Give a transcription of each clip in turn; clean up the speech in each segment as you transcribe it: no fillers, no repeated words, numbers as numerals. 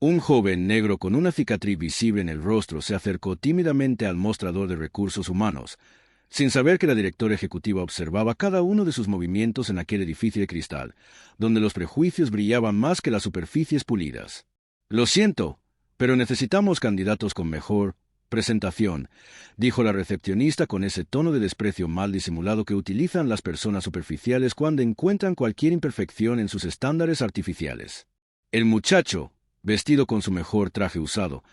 Un joven negro con una cicatriz visible en el rostro se acercó tímidamente al mostrador de recursos humanos, sin saber que la directora ejecutiva observaba cada uno de sus movimientos en aquel edificio de cristal, donde los prejuicios brillaban más que las superficies pulidas. «Lo siento, pero necesitamos candidatos con mejor presentación», dijo la recepcionista con ese tono de desprecio mal disimulado que utilizan las personas superficiales cuando encuentran cualquier imperfección en sus estándares artificiales. El muchacho, vestido con su mejor traje usado,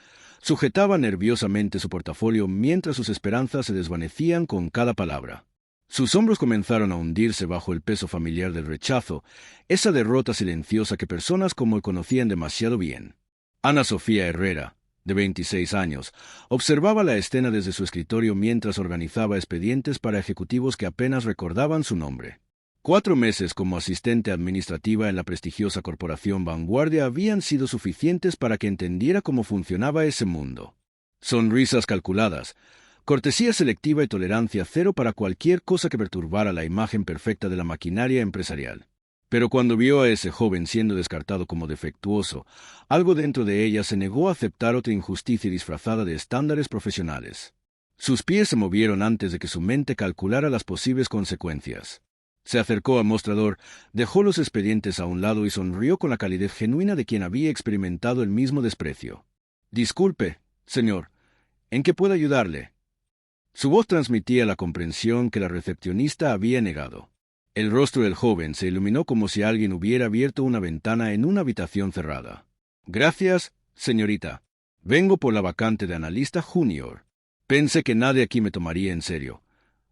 sujetaba nerviosamente su portafolio mientras sus esperanzas se desvanecían con cada palabra. Sus hombros comenzaron a hundirse bajo el peso familiar del rechazo, esa derrota silenciosa que personas como él conocían demasiado bien. Ana Sofía Herrera, de 26 años, observaba la escena desde su escritorio mientras organizaba expedientes para ejecutivos que apenas recordaban su nombre. 4 meses como asistente administrativa en la prestigiosa corporación Vanguardia habían sido suficientes para que entendiera cómo funcionaba ese mundo. Sonrisas calculadas, cortesía selectiva y tolerancia cero para cualquier cosa que perturbara la imagen perfecta de la maquinaria empresarial. Pero cuando vio a ese joven siendo descartado como defectuoso, algo dentro de ella se negó a aceptar otra injusticia disfrazada de estándares profesionales. Sus pies se movieron antes de que su mente calculara las posibles consecuencias. Se acercó al mostrador, dejó los expedientes a un lado y sonrió con la calidez genuina de quien había experimentado el mismo desprecio. «Disculpe, señor, ¿en qué puedo ayudarle?». Su voz transmitía la comprensión que la recepcionista había negado. El rostro del joven se iluminó como si alguien hubiera abierto una ventana en una habitación cerrada. «Gracias, señorita. Vengo por la vacante de analista junior. Pensé que nadie aquí me tomaría en serio»,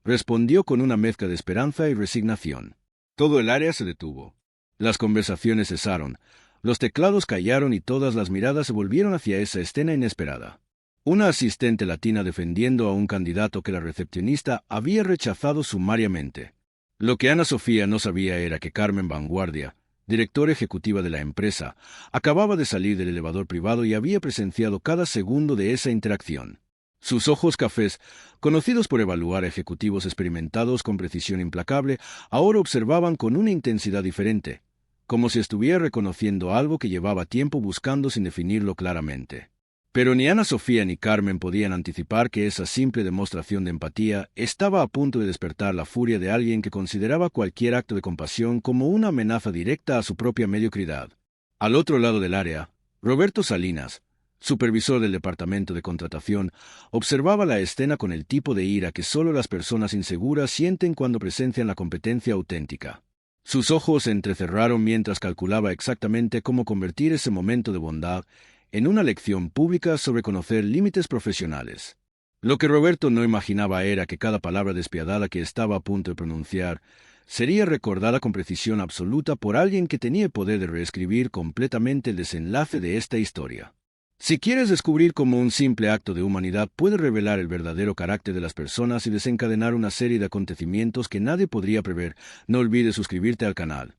respondió con una mezcla de esperanza y resignación. Todo el área se detuvo. Las conversaciones cesaron, los teclados callaron y todas las miradas se volvieron hacia esa escena inesperada. Una asistente latina defendiendo a un candidato que la recepcionista había rechazado sumariamente. Lo que Ana Sofía no sabía era que Carmen Vanguardia, directora ejecutiva de la empresa, acababa de salir del elevador privado y había presenciado cada segundo de esa interacción. Sus ojos cafés, conocidos por evaluar a ejecutivos experimentados con precisión implacable, ahora observaban con una intensidad diferente, como si estuviera reconociendo algo que llevaba tiempo buscando sin definirlo claramente. Pero ni Ana Sofía ni Carmen podían anticipar que esa simple demostración de empatía estaba a punto de despertar la furia de alguien que consideraba cualquier acto de compasión como una amenaza directa a su propia mediocridad. Al otro lado del área, Roberto Salinas, supervisor del departamento de contratación, observaba la escena con el tipo de ira que solo las personas inseguras sienten cuando presencian la competencia auténtica. Sus ojos se entrecerraron mientras calculaba exactamente cómo convertir ese momento de bondad en una lección pública sobre conocer límites profesionales. Lo que Roberto no imaginaba era que cada palabra despiadada que estaba a punto de pronunciar sería recordada con precisión absoluta por alguien que tenía el poder de reescribir completamente el desenlace de esta historia. Si quieres descubrir cómo un simple acto de humanidad puede revelar el verdadero carácter de las personas y desencadenar una serie de acontecimientos que nadie podría prever, no olvides suscribirte al canal,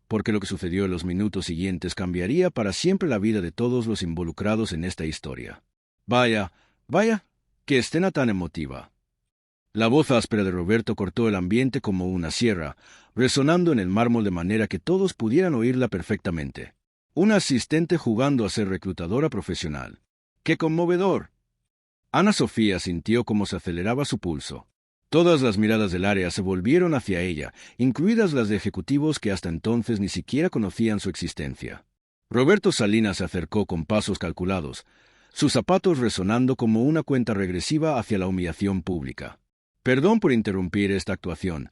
porque lo que sucedió en los minutos siguientes cambiaría para siempre la vida de todos los involucrados en esta historia. Vaya, qué escena tan emotiva. La voz áspera de Roberto cortó el ambiente como una sierra, resonando en el mármol de manera que todos pudieran oírla perfectamente. Una asistente jugando a ser reclutadora profesional. ¡Qué conmovedor! Ana Sofía sintió cómo se aceleraba su pulso. Todas las miradas del área se volvieron hacia ella, incluidas las de ejecutivos que hasta entonces ni siquiera conocían su existencia. Roberto Salinas se acercó con pasos calculados, sus zapatos resonando como una cuenta regresiva hacia la humillación pública. «Perdón por interrumpir esta actuación»,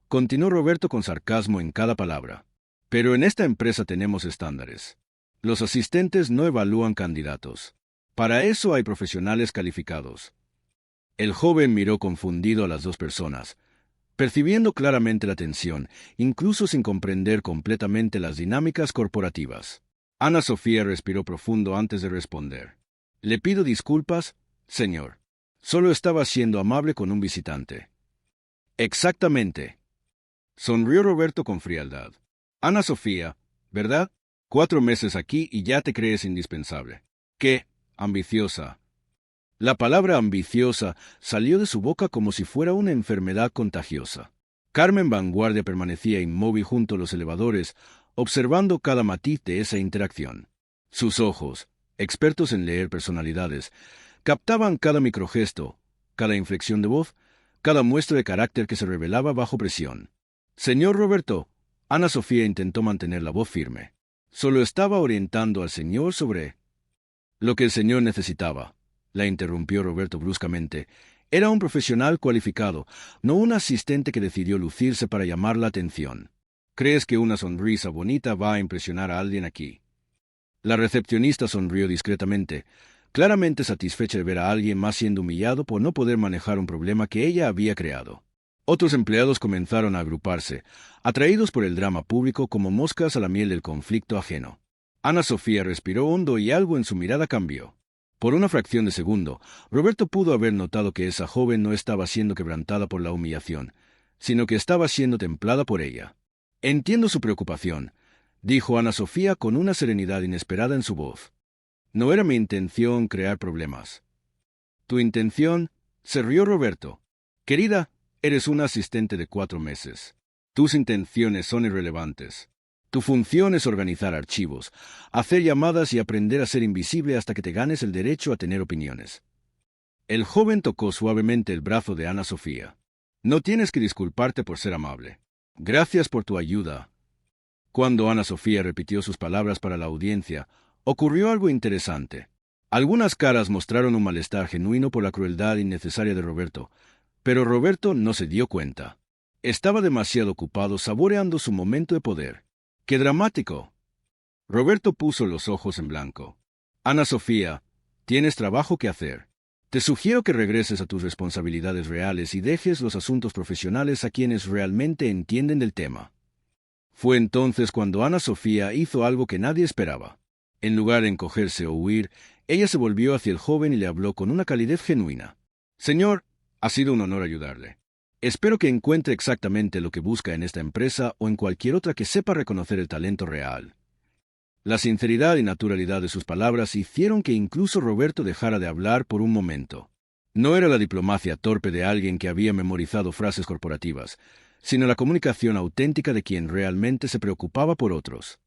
continuó Roberto con sarcasmo en cada palabra. «Pero en esta empresa tenemos estándares. Los asistentes no evalúan candidatos. Para eso hay profesionales calificados». El joven miró confundido a las dos personas, percibiendo claramente la tensión, incluso sin comprender completamente las dinámicas corporativas. Ana Sofía respiró profundo antes de responder. «Le pido disculpas, señor. Solo estaba siendo amable con un visitante». «Exactamente», sonrió Roberto con frialdad. «Ana Sofía, ¿verdad? 4 meses aquí y ya te crees indispensable. ¡Qué ambiciosa!». La palabra ambiciosa salió de su boca como si fuera una enfermedad contagiosa. Carmen Vanguardia permanecía inmóvil junto a los elevadores, observando cada matiz de esa interacción. Sus ojos, expertos en leer personalidades, captaban cada microgesto, cada inflexión de voz, cada muestra de carácter que se revelaba bajo presión. Señor Roberto, Ana Sofía intentó mantener la voz firme. Solo estaba orientando al señor sobre lo que el señor necesitaba. La interrumpió Roberto bruscamente. Era un profesional cualificado, no un asistente que decidió lucirse para llamar la atención. ¿Crees que una sonrisa bonita va a impresionar a alguien aquí? La recepcionista sonrió discretamente, claramente satisfecha de ver a alguien más siendo humillado por no poder manejar un problema que ella había creado. Otros empleados comenzaron a agruparse, atraídos por el drama público como moscas a la miel del conflicto ajeno. Ana Sofía respiró hondo y algo en su mirada cambió. Por una fracción de segundo, Roberto pudo haber notado que esa joven no estaba siendo quebrantada por la humillación, sino que estaba siendo templada por ella. Entiendo su preocupación, dijo Ana Sofía con una serenidad inesperada en su voz. No era mi intención crear problemas. ¿Tu intención? Se rió Roberto. Querida, eres una asistente de 4 meses. Tus intenciones son irrelevantes. Tu función es organizar archivos, hacer llamadas y aprender a ser invisible hasta que te ganes el derecho a tener opiniones. El joven tocó suavemente el brazo de Ana Sofía. No tienes que disculparte por ser amable. Gracias por tu ayuda. Cuando Ana Sofía repitió sus palabras para la audiencia, ocurrió algo interesante. Algunas caras mostraron un malestar genuino por la crueldad innecesaria de Roberto, pero Roberto no se dio cuenta. Estaba demasiado ocupado saboreando su momento de poder. ¡Qué dramático! Roberto puso los ojos en blanco. Ana Sofía, tienes trabajo que hacer. Te sugiero que regreses a tus responsabilidades reales y dejes los asuntos profesionales a quienes realmente entienden del tema. Fue entonces cuando Ana Sofía hizo algo que nadie esperaba. En lugar de encogerse o huir, ella se volvió hacia el joven y le habló con una calidez genuina. Señor, ha sido un honor ayudarle. Espero que encuentre exactamente lo que busca en esta empresa o en cualquier otra que sepa reconocer el talento real. La sinceridad y naturalidad de sus palabras hicieron que incluso Roberto dejara de hablar por un momento. No era la diplomacia torpe de alguien que había memorizado frases corporativas, sino la comunicación auténtica de quien realmente se preocupaba por otros.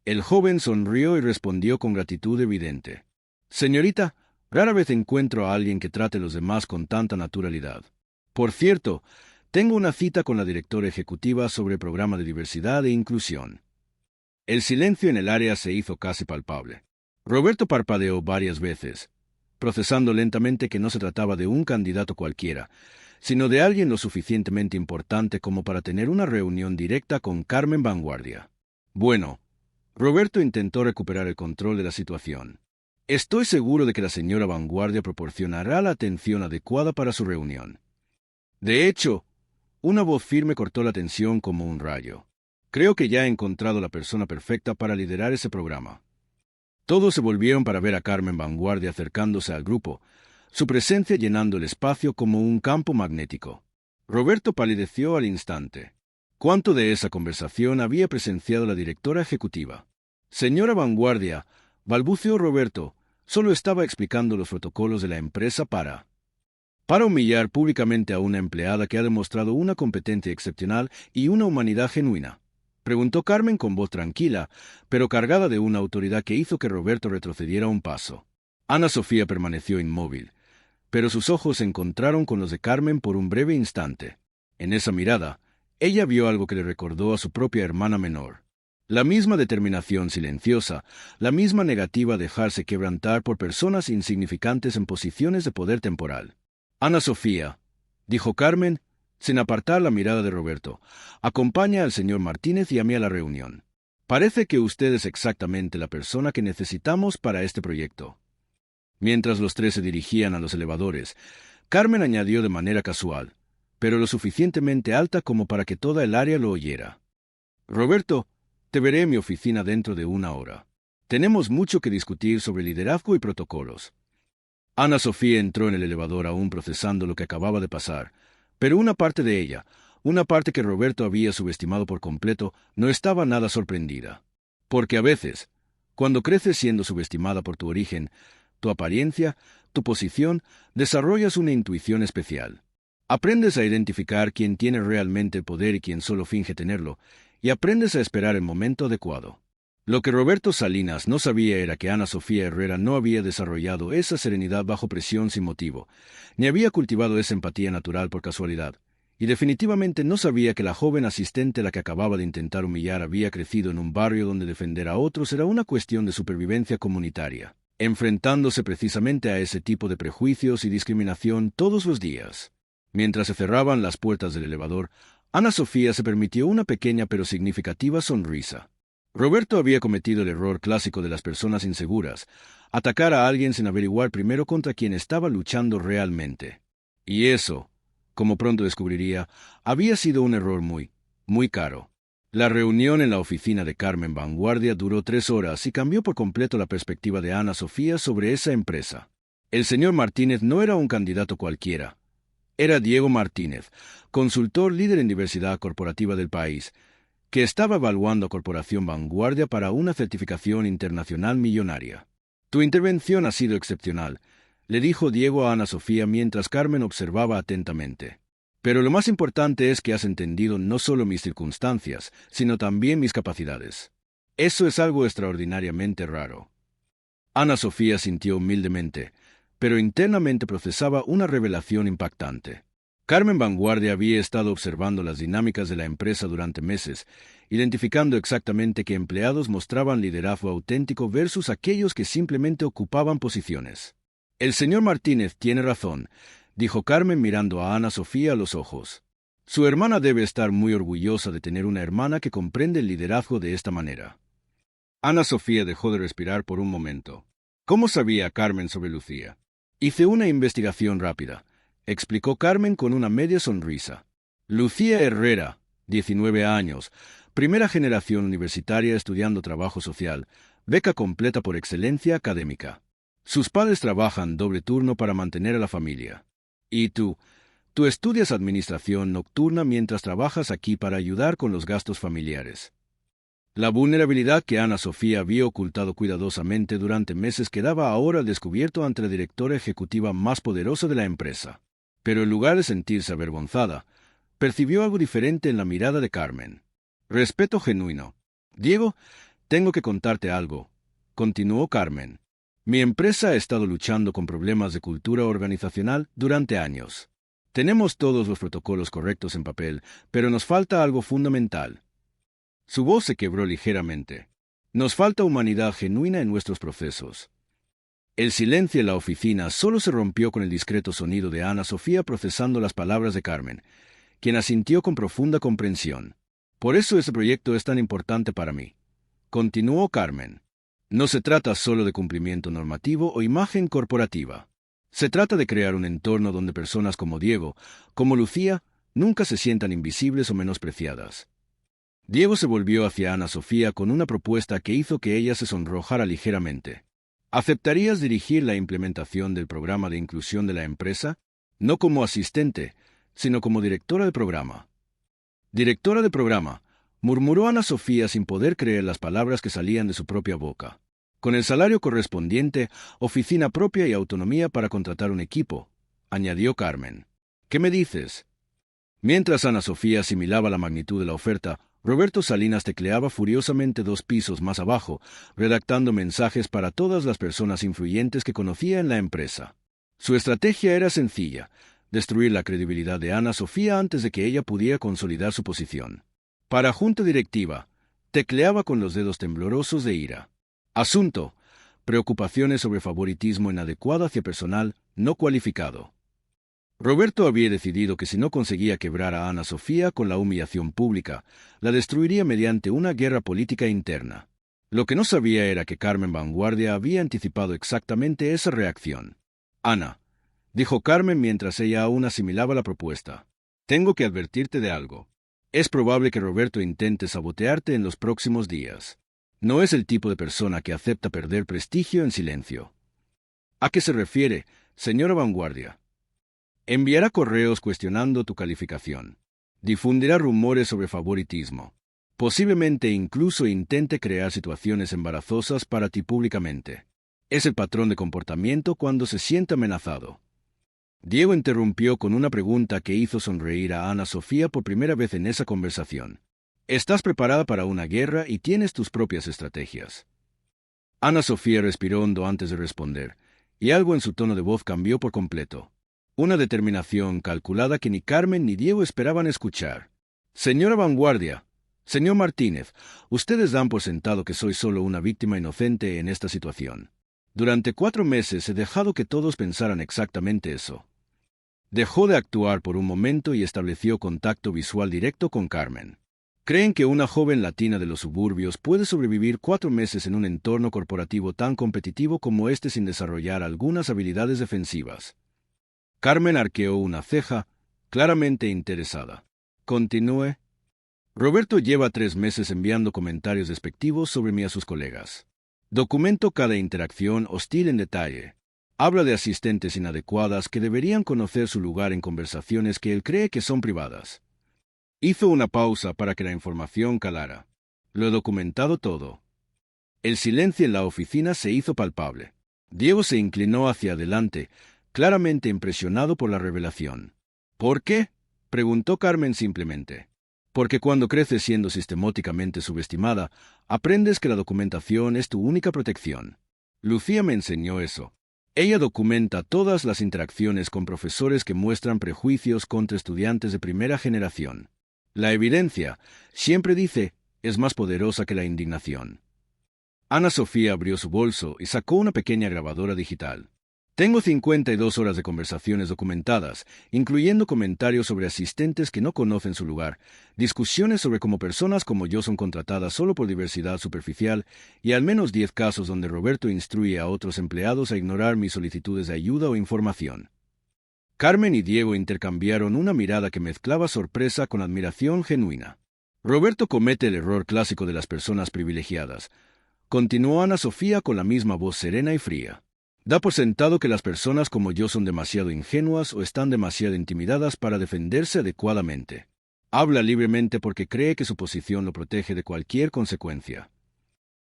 El joven sonrió y respondió con gratitud evidente. Señorita, rara vez encuentro a alguien que trate a los demás con tanta naturalidad. Por cierto, tengo una cita con la directora ejecutiva sobre el programa de diversidad e inclusión. El silencio en el área se hizo casi palpable. Roberto parpadeó varias veces, procesando lentamente que no se trataba de un candidato cualquiera, sino de alguien lo suficientemente importante como para tener una reunión directa con Carmen Vanguardia. Bueno, Roberto intentó recuperar el control de la situación. Estoy seguro de que la señora Vanguardia proporcionará la atención adecuada para su reunión. De hecho, una voz firme cortó la tensión como un rayo. Creo que ya he encontrado la persona perfecta para liderar ese programa. Todos se volvieron para ver a Carmen Vanguardia acercándose al grupo, su presencia llenando el espacio como un campo magnético. Roberto palideció al instante. ¿Cuánto de esa conversación había presenciado la directora ejecutiva? Señora Vanguardia, balbuceó Roberto, solo estaba explicando los protocolos de la empresa para humillar públicamente a una empleada que ha demostrado una competencia excepcional y una humanidad genuina. Preguntó Carmen con voz tranquila, pero cargada de una autoridad que hizo que Roberto retrocediera un paso. Ana Sofía permaneció inmóvil, pero sus ojos se encontraron con los de Carmen por un breve instante. En esa mirada, ella vio algo que le recordó a su propia hermana menor. La misma determinación silenciosa, la misma negativa a dejarse quebrantar por personas insignificantes en posiciones de poder temporal. Ana Sofía, dijo Carmen, sin apartar la mirada de Roberto, acompaña al señor Martínez y a mí a la reunión. Parece que usted es exactamente la persona que necesitamos para este proyecto. Mientras los tres se dirigían a los elevadores, Carmen añadió de manera casual, pero lo suficientemente alta como para que toda el área lo oyera. Roberto, te veré en mi oficina dentro de 1 hora. Tenemos mucho que discutir sobre liderazgo y protocolos. Ana Sofía entró en el elevador aún procesando lo que acababa de pasar, pero una parte de ella, una parte que Roberto había subestimado por completo, no estaba nada sorprendida. Porque a veces, cuando creces siendo subestimada por tu origen, tu apariencia, tu posición, desarrollas una intuición especial. Aprendes a identificar quién tiene realmente el poder y quién solo finge tenerlo, y aprendes a esperar el momento adecuado. Lo que Roberto Salinas no sabía era que Ana Sofía Herrera no había desarrollado esa serenidad bajo presión sin motivo, ni había cultivado esa empatía natural por casualidad, y definitivamente no sabía que la joven asistente a la que acababa de intentar humillar había crecido en un barrio donde defender a otros era una cuestión de supervivencia comunitaria, enfrentándose precisamente a ese tipo de prejuicios y discriminación todos los días. Mientras se cerraban las puertas del elevador, Ana Sofía se permitió una pequeña pero significativa sonrisa. Roberto había cometido el error clásico de las personas inseguras, atacar a alguien sin averiguar primero contra quién estaba luchando realmente. Y eso, como pronto descubriría, había sido un error muy, muy caro. La reunión en la oficina de Carmen Vanguardia duró 3 horas y cambió por completo la perspectiva de Ana Sofía sobre esa empresa. El señor Martínez no era un candidato cualquiera. Era Diego Martínez, consultor líder en diversidad corporativa del país, que estaba evaluando a Corporación Vanguardia para una certificación internacional millonaria. Tu intervención ha sido excepcional, le dijo Diego a Ana Sofía mientras Carmen observaba atentamente. Pero lo más importante es que has entendido no solo mis circunstancias, sino también mis capacidades. Eso es algo extraordinariamente raro. Ana Sofía sintió humildemente, pero internamente procesaba una revelación impactante. Carmen Vanguardia había estado observando las dinámicas de la empresa durante meses, identificando exactamente qué empleados mostraban liderazgo auténtico versus aquellos que simplemente ocupaban posiciones. El señor Martínez tiene razón, dijo Carmen mirando a Ana Sofía a los ojos. Su hermana debe estar muy orgullosa de tener una hermana que comprende el liderazgo de esta manera. Ana Sofía dejó de respirar por un momento. ¿Cómo sabía Carmen sobre Lucía? Hice una investigación rápida, explicó Carmen con una media sonrisa. Lucía Herrera, 19 años, primera generación universitaria estudiando trabajo social, beca completa por excelencia académica. Sus padres trabajan doble turno para mantener a la familia. ¿Y tú estudias administración nocturna mientras trabajas aquí para ayudar con los gastos familiares? La vulnerabilidad que Ana Sofía había ocultado cuidadosamente durante meses quedaba ahora al descubierto ante la directora ejecutiva más poderosa de la empresa. Pero en lugar de sentirse avergonzada, percibió algo diferente en la mirada de Carmen. Respeto genuino. Diego, tengo que contarte algo, continuó Carmen. Mi empresa ha estado luchando con problemas de cultura organizacional durante años. Tenemos todos los protocolos correctos en papel, pero nos falta algo fundamental. Su voz se quebró ligeramente. Nos falta humanidad genuina en nuestros procesos. El silencio en la oficina solo se rompió con el discreto sonido de Ana Sofía procesando las palabras de Carmen, quien asintió con profunda comprensión. Por eso ese proyecto es tan importante para mí. Continuó Carmen. No se trata solo de cumplimiento normativo o imagen corporativa. Se trata de crear un entorno donde personas como Diego, como Lucía, nunca se sientan invisibles o menospreciadas. Diego se volvió hacia Ana Sofía con una propuesta que hizo que ella se sonrojara ligeramente. ¿Aceptarías dirigir la implementación del programa de inclusión de la empresa? No como asistente, sino como directora de programa. Directora de programa, murmuró Ana Sofía sin poder creer las palabras que salían de su propia boca. Con el salario correspondiente, oficina propia y autonomía para contratar un equipo, añadió Carmen. ¿Qué me dices? Mientras Ana Sofía asimilaba la magnitud de la oferta, Roberto Salinas tecleaba furiosamente 2 pisos más abajo, redactando mensajes para todas las personas influyentes que conocía en la empresa. Su estrategia era sencilla: destruir la credibilidad de Ana Sofía antes de que ella pudiera consolidar su posición. Para junta directiva, tecleaba con los dedos temblorosos de ira. Asunto: preocupaciones sobre favoritismo inadecuado hacia personal no cualificado. Roberto había decidido que si no conseguía quebrar a Ana Sofía con la humillación pública, la destruiría mediante una guerra política interna. Lo que no sabía era que Carmen Vanguardia había anticipado exactamente esa reacción. Ana, dijo Carmen mientras ella aún asimilaba la propuesta, tengo que advertirte de algo. Es probable que Roberto intente sabotearte en los próximos días. No es el tipo de persona que acepta perder prestigio en silencio. ¿A qué se refiere, señora Vanguardia? Enviará correos cuestionando tu calificación. Difundirá rumores sobre favoritismo. Posiblemente incluso intente crear situaciones embarazosas para ti públicamente. Es el patrón de comportamiento cuando se siente amenazado. Diego interrumpió con una pregunta que hizo sonreír a Ana Sofía por primera vez en esa conversación. Estás preparada para una guerra y tienes tus propias estrategias. Ana Sofía respiró hondo antes de responder, y algo en su tono de voz cambió por completo. Una determinación calculada que ni Carmen ni Diego esperaban escuchar. Señora Vanguardia, señor Martínez, ustedes dan por sentado que soy solo una víctima inocente en esta situación. Durante 4 meses he dejado que todos pensaran exactamente eso. Dejó de actuar por un momento y estableció contacto visual directo con Carmen. ¿Creen que una joven latina de los suburbios puede sobrevivir 4 meses en un entorno corporativo tan competitivo como este sin desarrollar algunas habilidades defensivas? Carmen arqueó una ceja, claramente interesada. Continúe. Roberto lleva 3 meses enviando comentarios despectivos sobre mí a sus colegas. Documento cada interacción hostil en detalle. Habla de asistentes inadecuadas que deberían conocer su lugar en conversaciones que él cree que son privadas. Hizo una pausa para que la información calara. Lo he documentado todo. El silencio en la oficina se hizo palpable. Diego se inclinó hacia adelante, claramente impresionado por la revelación. ¿Por qué?, preguntó Carmen simplemente. Porque cuando creces siendo sistemáticamente subestimada, aprendes que la documentación es tu única protección. Lucía me enseñó eso. Ella documenta todas las interacciones con profesores que muestran prejuicios contra estudiantes de primera generación. La evidencia, siempre dice, es más poderosa que la indignación. Ana Sofía abrió su bolso y sacó una pequeña grabadora digital. Tengo 52 horas de conversaciones documentadas, incluyendo comentarios sobre asistentes que no conocen su lugar, discusiones sobre cómo personas como yo son contratadas solo por diversidad superficial y al menos 10 casos donde Roberto instruye a otros empleados a ignorar mis solicitudes de ayuda o información. Carmen y Diego intercambiaron una mirada que mezclaba sorpresa con admiración genuina. Roberto comete el error clásico de las personas privilegiadas. Continuó Ana Sofía con la misma voz serena y fría. Da por sentado que las personas como yo son demasiado ingenuas o están demasiado intimidadas para defenderse adecuadamente. Habla libremente porque cree que su posición lo protege de cualquier consecuencia.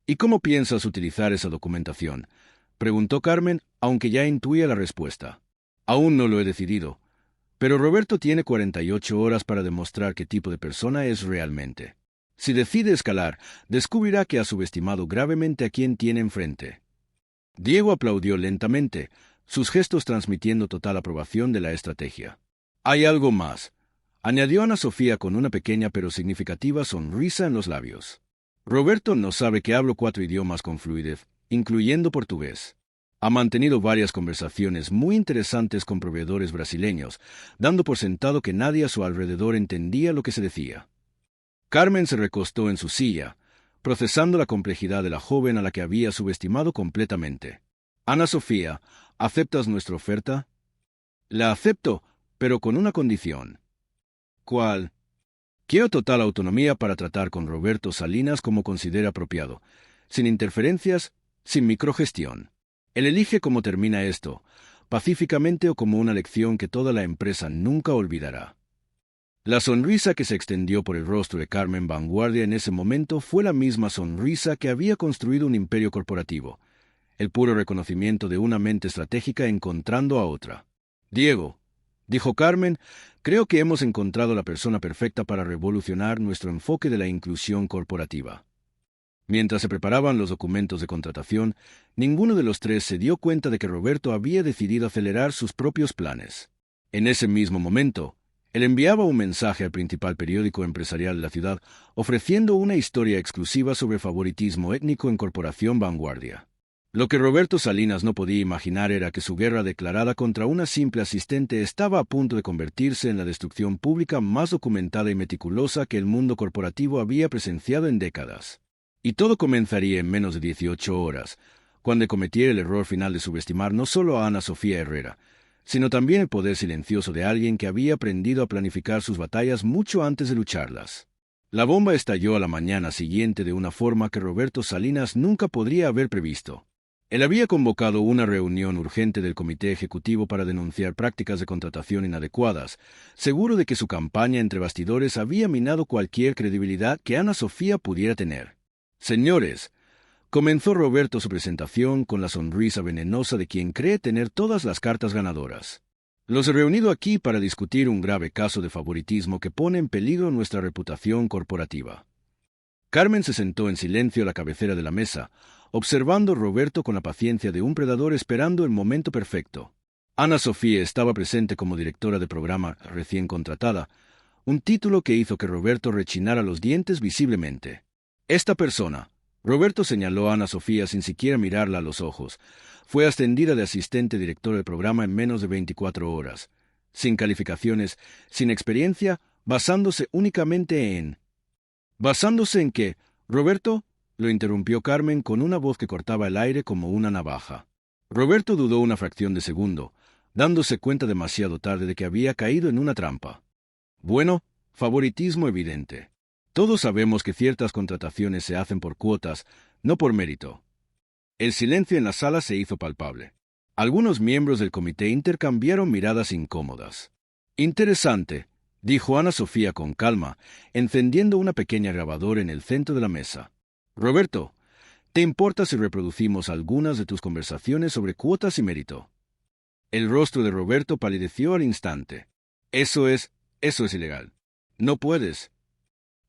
¿Y cómo piensas utilizar esa documentación?, preguntó Carmen, aunque ya intuía la respuesta. Aún no lo he decidido, pero Roberto tiene 48 horas para demostrar qué tipo de persona es realmente. Si decide escalar, descubrirá que ha subestimado gravemente a quien tiene enfrente. Diego aplaudió lentamente, sus gestos transmitiendo total aprobación de la estrategia. Hay algo más, añadió Ana Sofía con una pequeña pero significativa sonrisa en los labios. Roberto no sabe que hablo 4 idiomas con fluidez, incluyendo portugués. Ha mantenido varias conversaciones muy interesantes con proveedores brasileños, dando por sentado que nadie a su alrededor entendía lo que se decía. Carmen se recostó en su silla, procesando la complejidad de la joven a la que había subestimado completamente. Ana Sofía, ¿aceptas nuestra oferta? La acepto, pero con una condición. ¿Cuál? Quiero total autonomía para tratar con Roberto Salinas como considere apropiado, sin interferencias, sin microgestión. Él elige cómo termina esto, pacíficamente o como una lección que toda la empresa nunca olvidará. La sonrisa que se extendió por el rostro de Carmen Vanguardia en ese momento fue la misma sonrisa que había construido un imperio corporativo, el puro reconocimiento de una mente estratégica encontrando a otra. Diego, dijo Carmen, creo que hemos encontrado la persona perfecta para revolucionar nuestro enfoque de la inclusión corporativa. Mientras se preparaban los documentos de contratación, ninguno de los 3 se dio cuenta de que Roberto había decidido acelerar sus propios planes. En ese mismo momento, él enviaba un mensaje al principal periódico empresarial de la ciudad, ofreciendo una historia exclusiva sobre favoritismo étnico en Corporación Vanguardia. Lo que Roberto Salinas no podía imaginar era que su guerra declarada contra una simple asistente estaba a punto de convertirse en la destrucción pública más documentada y meticulosa que el mundo corporativo había presenciado en décadas. Y todo comenzaría en menos de 18 horas, cuando cometiera el error final de subestimar no solo a Ana Sofía Herrera, sino también el poder silencioso de alguien que había aprendido a planificar sus batallas mucho antes de lucharlas. La bomba estalló a la mañana siguiente de una forma que Roberto Salinas nunca podría haber previsto. Él había convocado una reunión urgente del comité ejecutivo para denunciar prácticas de contratación inadecuadas, seguro de que su campaña entre bastidores había minado cualquier credibilidad que Ana Sofía pudiera tener. Señores, comenzó Roberto su presentación con la sonrisa venenosa de quien cree tener todas las cartas ganadoras. Los he reunido aquí para discutir un grave caso de favoritismo que pone en peligro nuestra reputación corporativa. Carmen se sentó en silencio a la cabecera de la mesa, observando a Roberto con la paciencia de un predador esperando el momento perfecto. Ana Sofía estaba presente como directora de programa recién contratada, un título que hizo que Roberto rechinara los dientes visiblemente. Esta persona, Roberto señaló a Ana Sofía sin siquiera mirarla a los ojos, fue ascendida de asistente director del programa en menos de 24 horas, sin calificaciones, sin experiencia, basándose únicamente en... ¿Basándose en qué, Roberto? Lo interrumpió Carmen con una voz que cortaba el aire como una navaja. Roberto dudó una fracción de segundo, dándose cuenta demasiado tarde de que había caído en una trampa. Bueno, favoritismo evidente. Todos sabemos que ciertas contrataciones se hacen por cuotas, no por mérito. El silencio en la sala se hizo palpable. Algunos miembros del comité intercambiaron miradas incómodas. Interesante, dijo Ana Sofía con calma, encendiendo una pequeña grabadora en el centro de la mesa. Roberto, ¿te importa si reproducimos algunas de tus conversaciones sobre cuotas y mérito? El rostro de Roberto palideció al instante. Eso es ilegal. No puedes.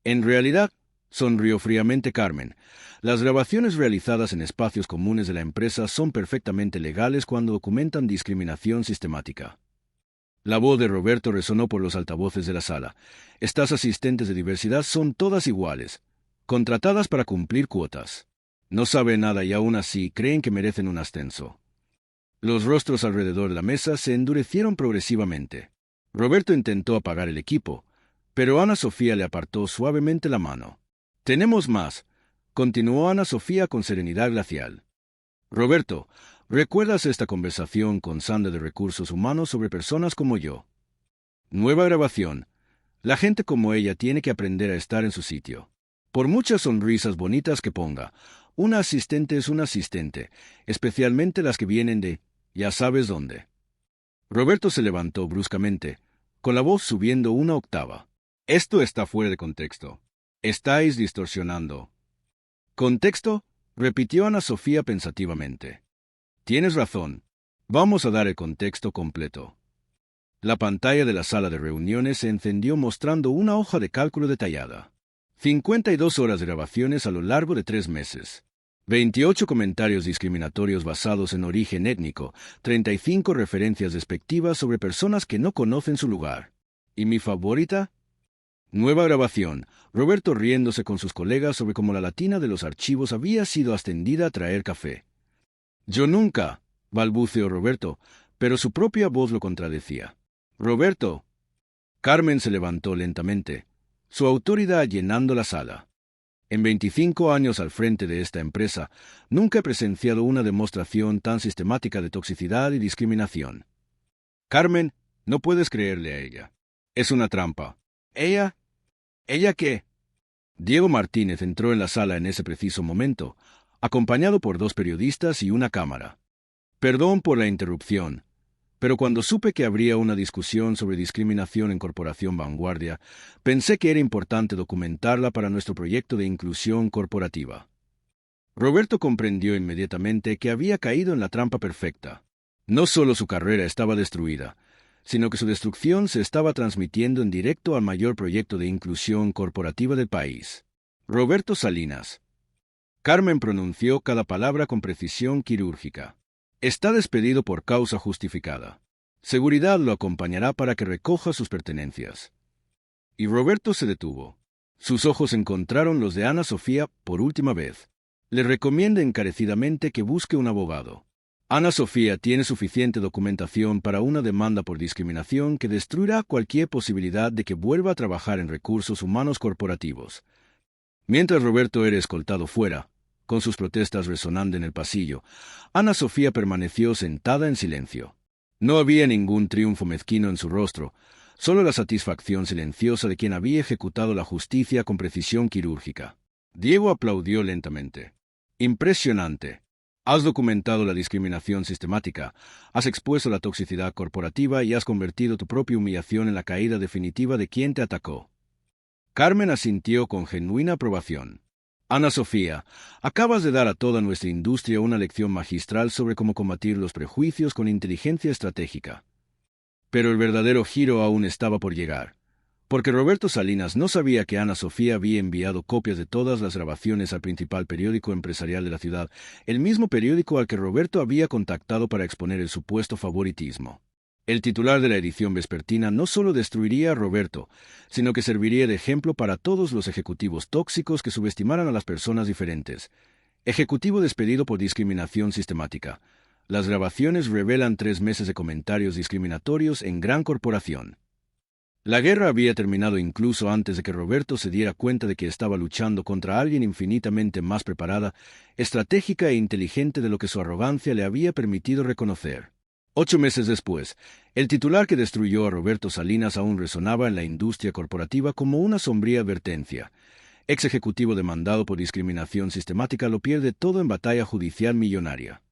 En realidad, sonrió fríamente Carmen, las grabaciones realizadas en espacios comunes de la empresa son perfectamente legales cuando documentan discriminación sistemática. La voz de Roberto resonó por los altavoces de la sala. Estas asistentes de diversidad son todas iguales, contratadas para cumplir cuotas. No saben nada y aún así creen que merecen un ascenso. Los rostros alrededor de la mesa se endurecieron progresivamente. Roberto intentó apagar el equipo, pero Ana Sofía le apartó suavemente la mano. «Tenemos más», continuó Ana Sofía con serenidad glacial. «Roberto, ¿recuerdas esta conversación con Sandra de Recursos Humanos sobre personas como yo? Nueva grabación. La gente como ella tiene que aprender a estar en su sitio. Por muchas sonrisas bonitas que ponga, una asistente es una asistente, especialmente las que vienen de ya sabes dónde». Roberto se levantó bruscamente, con la voz subiendo una octava. «Esto está fuera de contexto. Estáis distorsionando». «¿Contexto?», repitió Ana Sofía pensativamente. «Tienes razón. Vamos a dar el contexto completo». La pantalla de la sala de reuniones se encendió mostrando una hoja de cálculo detallada. 52 horas de grabaciones a lo largo de 3 meses. 28 comentarios discriminatorios basados en origen étnico, 35 referencias despectivas sobre personas que no conocen su lugar. ¿Y mi favorita? Nueva grabación, Roberto riéndose con sus colegas sobre cómo la latina de los archivos había sido ascendida a traer café. «Yo nunca», balbuceó Roberto, pero su propia voz lo contradecía. «Roberto». Carmen se levantó lentamente, su autoridad llenando la sala. En 25 años al frente de esta empresa, nunca he presenciado una demostración tan sistemática de toxicidad y discriminación. Carmen, no puedes creerle a ella. Es una trampa. ¿Ella? ¿Ella qué? Diego Martínez entró en la sala en ese preciso momento, acompañado por 2 periodistas y una cámara. Perdón por la interrupción, pero cuando supe que habría una discusión sobre discriminación en Corporación Vanguardia, pensé que era importante documentarla para nuestro proyecto de inclusión corporativa. Roberto comprendió inmediatamente que había caído en la trampa perfecta. No solo su carrera estaba destruida, sino que su destrucción se estaba transmitiendo en directo al mayor proyecto de inclusión corporativa del país. Roberto Salinas. Carmen pronunció cada palabra con precisión quirúrgica. Está despedido por causa justificada. Seguridad lo acompañará para que recoja sus pertenencias. Y Roberto se detuvo. Sus ojos encontraron los de Ana Sofía por última vez. Le recomienda encarecidamente que busque un abogado. Ana Sofía tiene suficiente documentación para una demanda por discriminación que destruirá cualquier posibilidad de que vuelva a trabajar en recursos humanos corporativos. Mientras Roberto era escoltado fuera, con sus protestas resonando en el pasillo, Ana Sofía permaneció sentada en silencio. No había ningún triunfo mezquino en su rostro, solo la satisfacción silenciosa de quien había ejecutado la justicia con precisión quirúrgica. Diego aplaudió lentamente. «Impresionante. Has documentado la discriminación sistemática, has expuesto la toxicidad corporativa y has convertido tu propia humillación en la caída definitiva de quien te atacó». Carmen asintió con genuina aprobación. «Ana Sofía, acabas de dar a toda nuestra industria una lección magistral sobre cómo combatir los prejuicios con inteligencia estratégica». Pero el verdadero giro aún estaba por llegar, porque Roberto Salinas no sabía que Ana Sofía había enviado copias de todas las grabaciones al principal periódico empresarial de la ciudad, el mismo periódico al que Roberto había contactado para exponer el supuesto favoritismo. El titular de la edición vespertina no solo destruiría a Roberto, sino que serviría de ejemplo para todos los ejecutivos tóxicos que subestimaran a las personas diferentes. Ejecutivo despedido por discriminación sistemática. Las grabaciones revelan 3 meses de comentarios discriminatorios en gran corporación. La guerra había terminado incluso antes de que Roberto se diera cuenta de que estaba luchando contra alguien infinitamente más preparada, estratégica e inteligente de lo que su arrogancia le había permitido reconocer. 8 meses después, el titular que destruyó a Roberto Salinas aún resonaba en la industria corporativa como una sombría advertencia. Ex ejecutivo demandado por discriminación sistemática lo pierde todo en batalla judicial millonaria.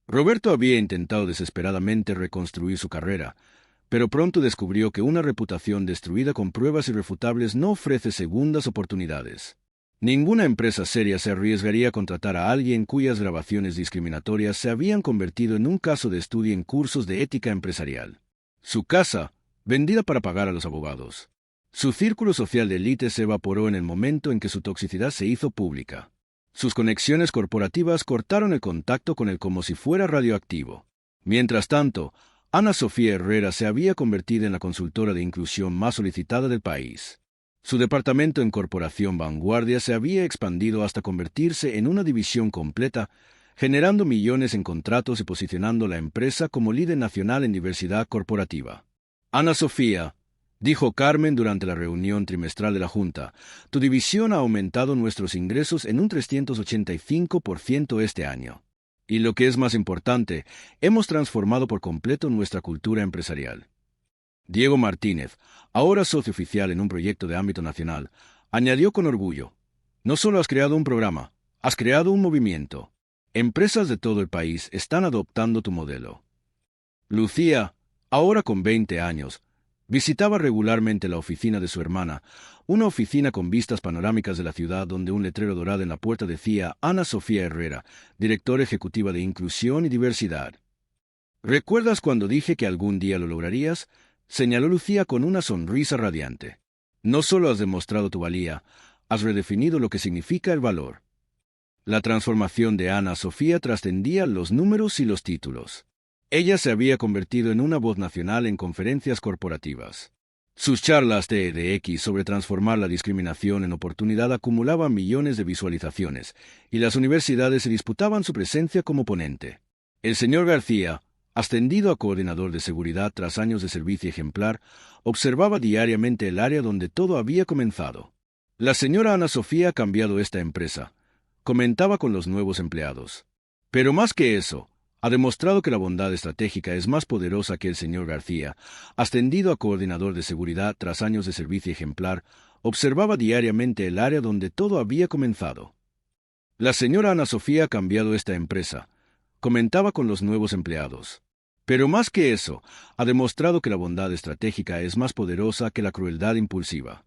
Roberto había intentado desesperadamente reconstruir su carrera, pero pronto descubrió que una reputación destruida con pruebas irrefutables no ofrece segundas oportunidades. Ninguna empresa seria se arriesgaría a contratar a alguien cuyas grabaciones discriminatorias se habían convertido en un caso de estudio en cursos de ética empresarial. Su casa, vendida para pagar a los abogados. Su círculo social de élite se evaporó en el momento en que su toxicidad se hizo pública. Sus conexiones corporativas cortaron el contacto con él como si fuera radioactivo. Mientras tanto, Ana Sofía Herrera se había convertido en la consultora de inclusión más solicitada del país. Su departamento en Corporación Vanguardia se había expandido hasta convertirse en una división completa, generando millones en contratos y posicionando la empresa como líder nacional en diversidad corporativa. Ana Sofía, dijo Carmen durante la reunión trimestral de la Junta, tu división ha aumentado nuestros ingresos en un 385% este año. Y lo que es más importante, hemos transformado por completo nuestra cultura empresarial. Diego Martínez, ahora socio oficial en un proyecto de ámbito nacional, añadió con orgullo, no solo has creado un programa, has creado un movimiento. Empresas de todo el país están adoptando tu modelo. Lucía, ahora con 20 años, visitaba regularmente la oficina de su hermana, una oficina con vistas panorámicas de la ciudad donde un letrero dorado en la puerta decía Ana Sofía Herrera, directora ejecutiva de Inclusión y Diversidad. ¿Recuerdas cuando dije que algún día lo lograrías? Señaló Lucía con una sonrisa radiante. No solo has demostrado tu valía, has redefinido lo que significa el valor. La transformación de Ana Sofía trascendía los números y los títulos. Ella se había convertido en una voz nacional en conferencias corporativas. Sus charlas TEDx sobre transformar la discriminación en oportunidad acumulaban millones de visualizaciones, y las universidades se disputaban su presencia como ponente. El señor García, ascendido a coordinador de seguridad tras años de servicio ejemplar, observaba diariamente el área donde todo había comenzado. La señora Ana Sofía ha cambiado esta empresa, comentaba con los nuevos empleados. Pero más que eso, ha demostrado que la bondad estratégica es más poderosa que el señor García, ascendido a coordinador de seguridad tras años de servicio ejemplar, observaba diariamente el área donde todo había comenzado. La señora Ana Sofía ha cambiado esta empresa, comentaba con los nuevos empleados. Pero más que eso, ha demostrado que la bondad estratégica es más poderosa que la crueldad impulsiva.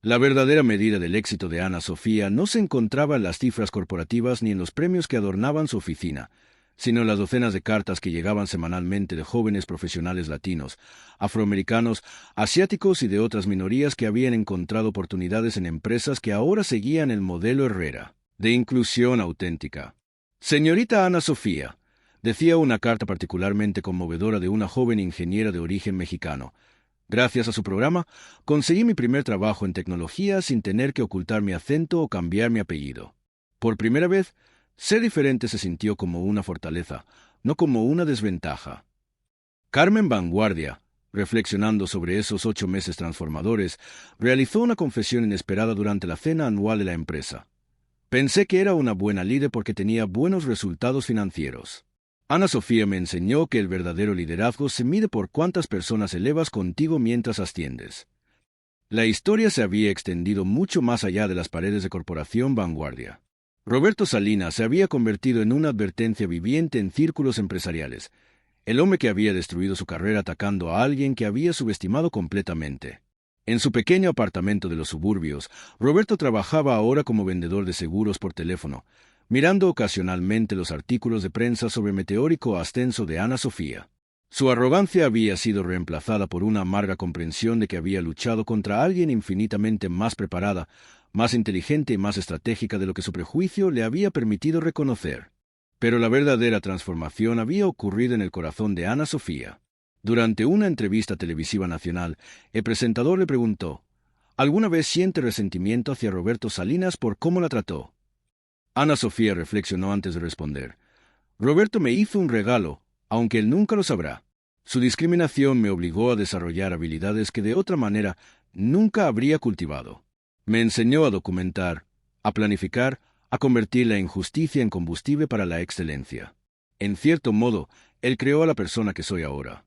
La verdadera medida del éxito de Ana Sofía no se encontraba en las cifras corporativas ni en los premios que adornaban su oficina, sino en las docenas de cartas que llegaban semanalmente de jóvenes profesionales latinos, afroamericanos, asiáticos y de otras minorías que habían encontrado oportunidades en empresas que ahora seguían el modelo Herrera, de inclusión auténtica. Señorita Ana Sofía, decía una carta particularmente conmovedora de una joven ingeniera de origen mexicano. Gracias a su programa, conseguí mi primer trabajo en tecnología sin tener que ocultar mi acento o cambiar mi apellido. Por primera vez, ser diferente se sintió como una fortaleza, no como una desventaja. Carmen Vanguardia, reflexionando sobre esos 8 meses transformadores, realizó una confesión inesperada durante la cena anual de la empresa. Pensé que era una buena líder porque tenía buenos resultados financieros. Ana Sofía me enseñó que el verdadero liderazgo se mide por cuántas personas elevas contigo mientras asciendes. La historia se había extendido mucho más allá de las paredes de Corporación Vanguardia. Roberto Salinas se había convertido en una advertencia viviente en círculos empresariales, el hombre que había destruido su carrera atacando a alguien que había subestimado completamente. En su pequeño apartamento de los suburbios, Roberto trabajaba ahora como vendedor de seguros por teléfono, mirando ocasionalmente los artículos de prensa sobre el meteórico ascenso de Ana Sofía. Su arrogancia había sido reemplazada por una amarga comprensión de que había luchado contra alguien infinitamente más preparada, más inteligente y más estratégica de lo que su prejuicio le había permitido reconocer. Pero la verdadera transformación había ocurrido en el corazón de Ana Sofía. Durante una entrevista televisiva nacional, el presentador le preguntó: ¿alguna vez siente resentimiento hacia Roberto Salinas por cómo la trató? Ana Sofía reflexionó antes de responder. Roberto me hizo un regalo, aunque él nunca lo sabrá. Su discriminación me obligó a desarrollar habilidades que de otra manera nunca habría cultivado. Me enseñó a documentar, a planificar, a convertir la injusticia en combustible para la excelencia. En cierto modo, él creó a la persona que soy ahora.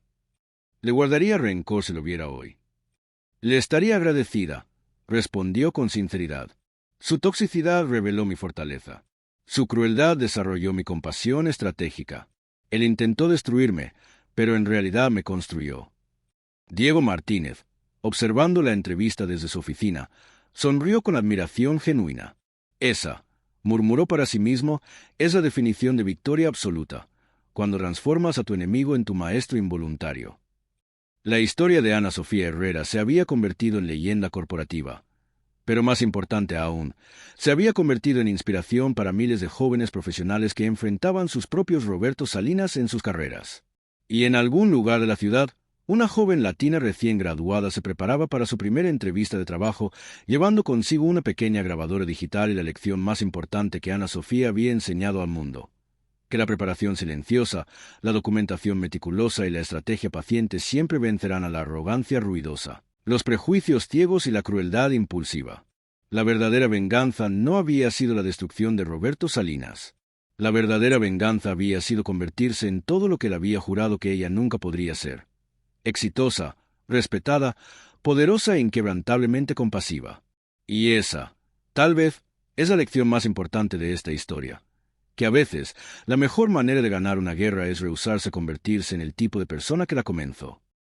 Le guardaría rencor si lo viera hoy. Le estaría agradecida, respondió con sinceridad. Su toxicidad reveló mi fortaleza. Su crueldad desarrolló mi compasión estratégica. Él intentó destruirme, pero en realidad me construyó. Diego Martínez, observando la entrevista desde su oficina, sonrió con admiración genuina. Esa, murmuró para sí mismo, es la definición de victoria absoluta, cuando transformas a tu enemigo en tu maestro involuntario. La historia de Ana Sofía Herrera se había convertido en leyenda corporativa. Pero más importante aún, se había convertido en inspiración para miles de jóvenes profesionales que enfrentaban sus propios Roberto Salinas en sus carreras. Y en algún lugar de la ciudad, una joven latina recién graduada se preparaba para su primera entrevista de trabajo, llevando consigo una pequeña grabadora digital y la lección más importante que Ana Sofía había enseñado al mundo: que la preparación silenciosa, la documentación meticulosa y la estrategia paciente siempre vencerán a la arrogancia ruidosa, los prejuicios ciegos y la crueldad impulsiva. La verdadera venganza no había sido la destrucción de Roberto Salinas. La verdadera venganza había sido convertirse en todo lo que él había jurado que ella nunca podría ser: exitosa, respetada, poderosa e inquebrantablemente compasiva. Y esa, tal vez, es la lección más importante de esta historia: que a veces la mejor manera de ganar una guerra es rehusarse a convertirse en el tipo de persona que la comenzó.